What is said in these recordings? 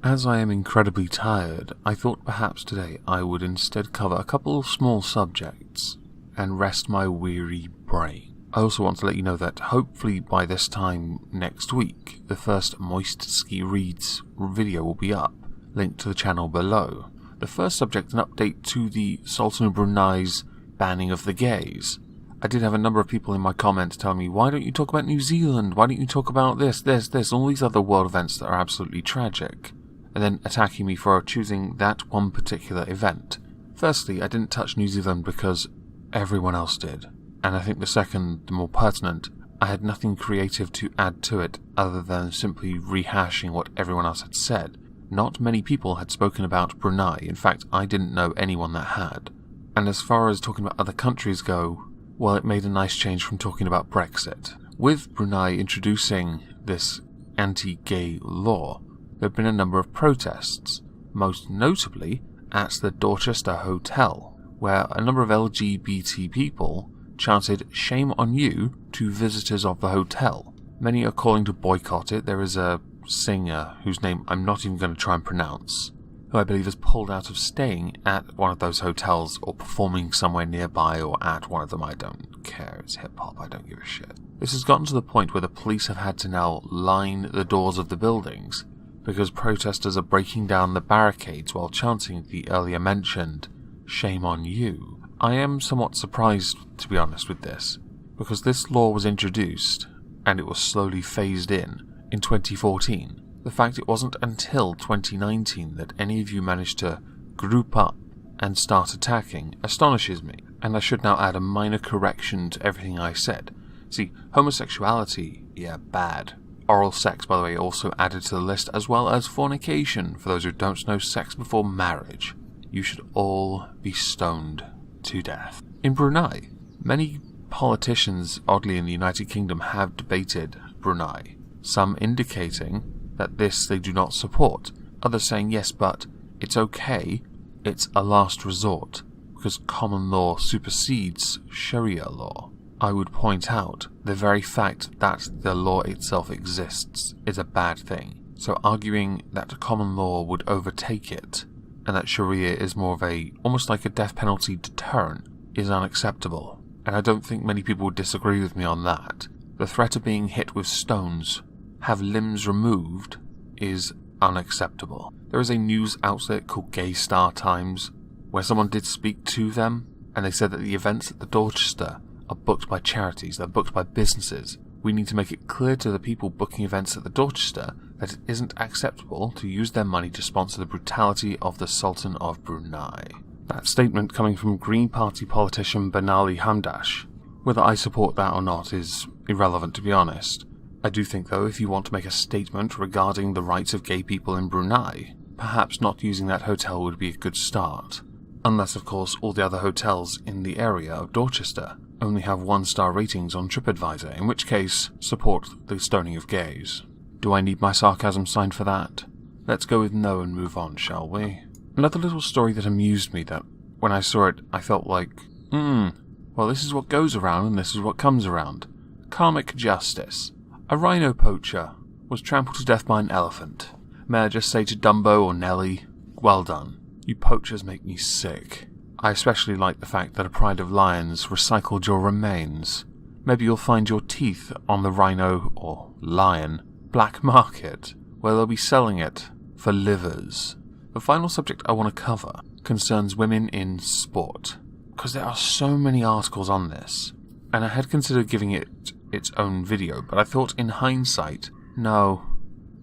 As I am incredibly tired, I thought perhaps today I would instead cover a couple of small subjects and rest my weary brain. I also want to let you know that hopefully by this time next week, the first Moist Ski Reads video will be up, linked to the channel below. The first subject, an update to the Sultan of Brunei's banning of the gays. I did have a number of people in my comments telling me, why don't you talk about New Zealand? Why don't you talk about this, all these other world events that are absolutely tragic? And then attacking me for choosing that one particular event. Firstly, I didn't touch New Zealand because everyone else did. And I think the second, the more pertinent, I had nothing creative to add to it other than simply rehashing what everyone else had said. Not many people had spoken about Brunei. In fact, I didn't know anyone that had. And as far as talking about other countries go, well, it made a nice change from talking about Brexit. With Brunei introducing this anti-gay law, there have been a number of protests, most notably at the Dorchester Hotel, where a number of LGBT people chanted "Shame on you" to visitors of the hotel. Many are calling to boycott it. There is a singer whose name I'm not even going to try and pronounce, who I believe has pulled out of staying at one of those hotels or performing somewhere nearby or at one of them. I don't care. It's hip-hop. I don't give a shit. This has gotten to the point where the police have had to now line the doors of the buildings because protesters are breaking down the barricades while chanting the earlier mentioned "Shame on you." I am somewhat surprised, to be honest, with this, because this law was introduced, and it was slowly phased in 2014. The fact it wasn't until 2019 that any of you managed to group up and start attacking astonishes me, and I should now add a minor correction to everything I said. See, homosexuality, yeah, bad. Oral sex, by the way, also added to the list, as well as fornication, for those who don't know sex before marriage. You should all be stoned to death. In Brunei, many politicians, oddly in the United Kingdom, have debated Brunei, some indicating that this they do not support, others saying yes, but it's okay, it's a last resort, because common law supersedes Sharia law. I would point out, the very fact that the law itself exists is a bad thing, so arguing that common law would overtake it, and that Sharia is more of almost like a death penalty deterrent, is unacceptable, and I don't think many people would disagree with me on that. The threat of being hit with stones, have limbs removed, is unacceptable. There is a news outlet called Gay Star Times, where someone did speak to them, and they said that the events at the Dorchester are booked by charities, they're booked by businesses. We need to make it clear to the people booking events at the Dorchester that it isn't acceptable to use their money to sponsor the brutality of the Sultan of Brunei. That statement coming from Green Party politician Benali Hamdash. Whether I support that or not is irrelevant, to be honest. I do think, though, if you want to make a statement regarding the rights of gay people in Brunei, perhaps not using that hotel would be a good start. Unless, of course, all the other hotels in the area of Dorchester only have 1-star ratings on TripAdvisor, in which case, support the stoning of gays. Do I need my sarcasm signed for that? Let's go with no and move on, shall we? Another little story that amused me that, when I saw it, I felt like, well, this is what goes around and this is what comes around. Karmic justice. A rhino poacher was trampled to death by an elephant. May I just say to Dumbo or Nelly, well done. You poachers make me sick. I especially like the fact that a pride of lions recycled your remains. Maybe you'll find your teeth on the rhino, or lion, black market, where they'll be selling it for livers. The final subject I want to cover concerns women in sport, because there are so many articles on this, and I had considered giving it its own video, but I thought in hindsight, no.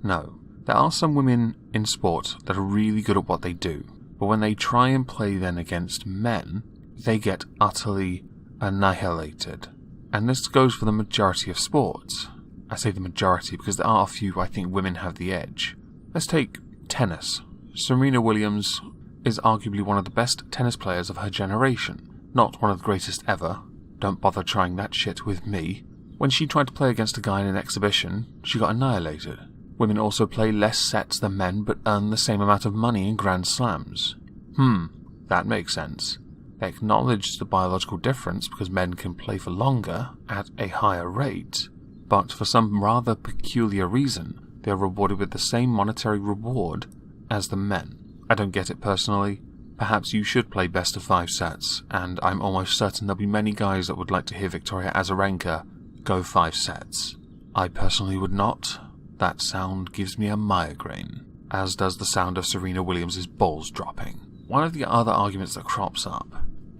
There are some women in sport that are really good at what they do, but when they try and play then against men, they get utterly annihilated. And this goes for the majority of sports. I say the majority because there are a few I think women have the edge. Let's take tennis. Serena Williams is arguably one of the best tennis players of her generation. Not one of the greatest ever. Don't bother trying that shit with me. When she tried to play against a guy in an exhibition, she got annihilated. Women also play less sets than men but earn the same amount of money in Grand Slams. That makes sense. They acknowledge the biological difference because men can play for longer at a higher rate, but for some rather peculiar reason, they are rewarded with the same monetary reward as the men. I don't get it personally. Perhaps you should play best of 5 sets, and I'm almost certain there'll be many guys that would like to hear Victoria Azarenka go 5 sets. I personally would not. That sound gives me a migraine, as does the sound of Serena Williams' balls dropping. One of the other arguments that crops up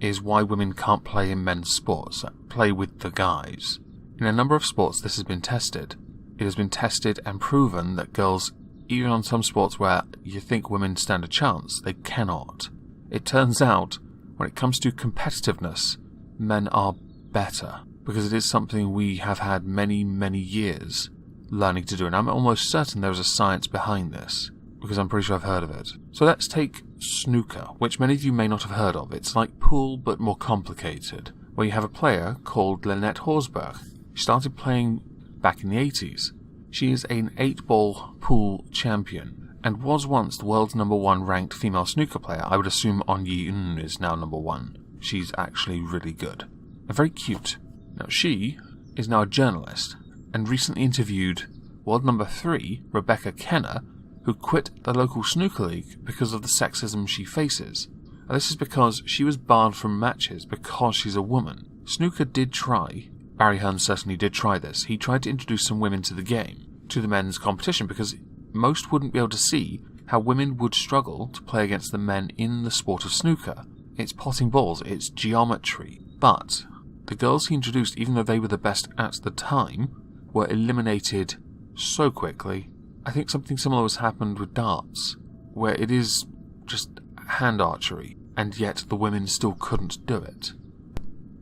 is why women can't play in men's sports, play with the guys. In a number of sports this has been tested. It has been tested and proven that girls, even on some sports where you think women stand a chance, they cannot. It turns out, when it comes to competitiveness, men are better, because it is something we have had many, many years learning to do, and I'm almost certain there is a science behind this, because I'm pretty sure I've heard of it. So let's take snooker, which many of you may not have heard of. It's like pool, but more complicated, where you have a player called Lynette Horsberg. She started playing back in the 80s. She is an 8-ball pool champion, and was once the world's #1 ranked female snooker player. I would assume On Yi-eun is now #1. She's actually really good. And very cute. Now she is now a journalist, and recently interviewed world #3, Rebecca Kenner, who quit the local snooker league because of the sexism she faces. Now, this is because she was barred from matches because she's a woman. Snooker did try, Barry Hearn certainly did try this, he tried to introduce some women to the game, to the men's competition, because most wouldn't be able to see how women would struggle to play against the men in the sport of snooker. It's potting balls, it's geometry. But the girls he introduced, even though they were the best at the time, were eliminated so quickly. I think something similar has happened with darts, where it is just hand archery, and yet the women still couldn't do it.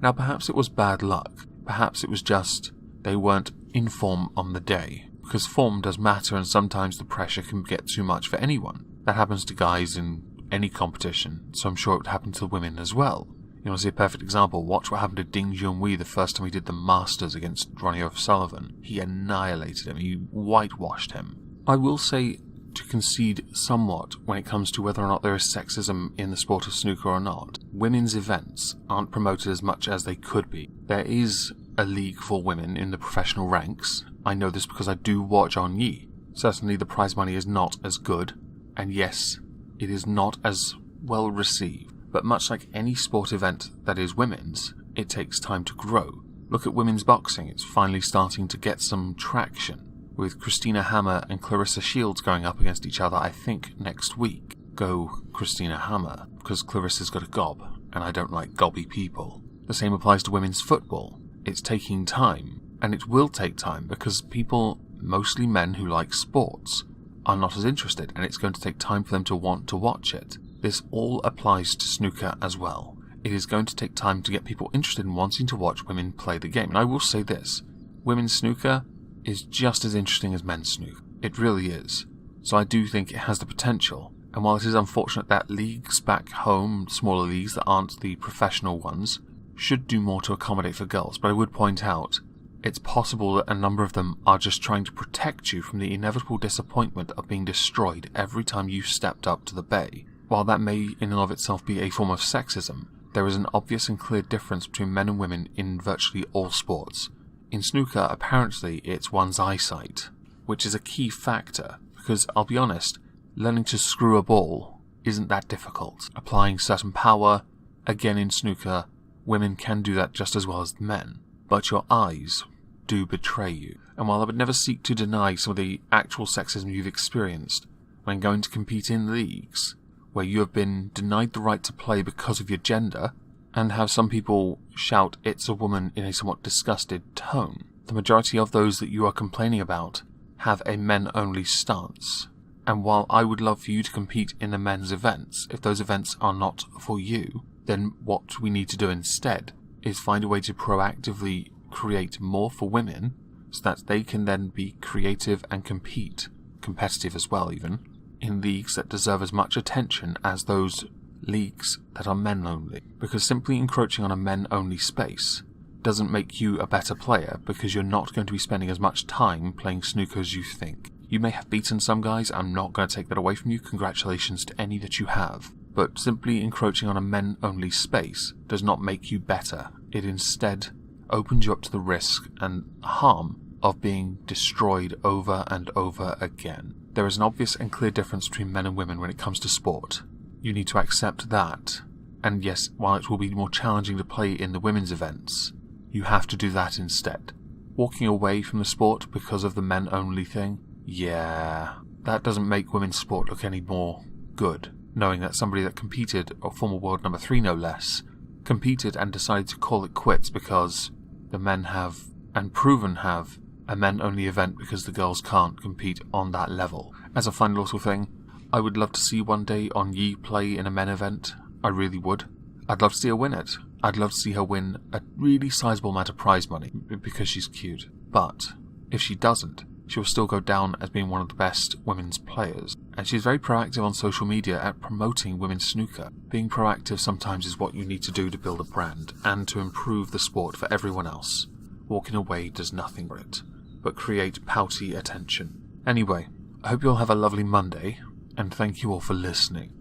Now perhaps it was bad luck, perhaps it was just they weren't in form on the day, because form does matter and sometimes the pressure can get too much for anyone. That happens to guys in any competition, so I'm sure it would happen to the women as well. You want to see a perfect example? Watch what happened to Ding Junhui the first time he did the Masters against Ronnie O'Sullivan. He annihilated him, he whitewashed him. I will say to concede somewhat when it comes to whether or not there is sexism in the sport of snooker or not. Women's events aren't promoted as much as they could be. There is a league for women in the professional ranks. I know this because I do watch On Yi. Certainly the prize money is not as good, and yes, it is not as well received. But much like any sport event that is women's, it takes time to grow. Look at women's boxing, it's finally starting to get some traction, with Christina Hammer and Clarissa Shields going up against each other, I think, next week. Go Christina Hammer, because Clarissa's got a gob, and I don't like gobby people. The same applies to women's football. It's taking time, and it will take time, because people, mostly men who like sports, are not as interested, and it's going to take time for them to want to watch it. This all applies to snooker as well. It is going to take time to get people interested in wanting to watch women play the game. And I will say this, women's snooker is just as interesting as men's snooker. It really is. So I do think it has the potential. And while it is unfortunate that leagues back home, smaller leagues that aren't the professional ones, should do more to accommodate for girls, but I would point out, it's possible that a number of them are just trying to protect you from the inevitable disappointment of being destroyed every time you stepped up to the bay. While that may in and of itself be a form of sexism, there is an obvious and clear difference between men and women in virtually all sports. In snooker, apparently, it's one's eyesight, which is a key factor, because I'll be honest, learning to screw a ball isn't that difficult. Applying certain power, again in snooker, women can do that just as well as men, but your eyes do betray you. And while I would never seek to deny some of the actual sexism you've experienced when going to compete in leagues, where you have been denied the right to play because of your gender, and have some people shout "it's a woman" in a somewhat disgusted tone, the majority of those that you are complaining about have a men-only stance. And while I would love for you to compete in the men's events, if those events are not for you, then what we need to do instead is find a way to proactively create more for women, so that they can then be creative and competitive as well even, in leagues that deserve as much attention as those leagues that are men-only. Because simply encroaching on a men-only space doesn't make you a better player, because you're not going to be spending as much time playing snooker as you think. You may have beaten some guys, I'm not going to take that away from you, congratulations to any that you have. But simply encroaching on a men-only space does not make you better. It instead opens you up to the risk and harm of being destroyed over and over again. There is an obvious and clear difference between men and women when it comes to sport. You need to accept that. And yes, while it will be more challenging to play in the women's events, you have to do that instead. Walking away from the sport because of the men-only thing? Yeah, that doesn't make women's sport look any more good. Knowing that somebody that competed, or former world number 3 no less, competed and decided to call it quits because the men have, and proven have, a men-only event because the girls can't compete on that level. As a final little thing, I would love to see one day on Yi play in a men event. I really would. I'd love to see her win it. I'd love to see her win a really sizable amount of prize money because she's cute. But if she doesn't, she will still go down as being one of the best women's players. And she's very proactive on social media at promoting women's snooker. Being proactive sometimes is what you need to do to build a brand and to improve the sport for everyone else. Walking away does nothing for it, but create pouty attention. Anyway, I hope you all have a lovely Monday, and thank you all for listening.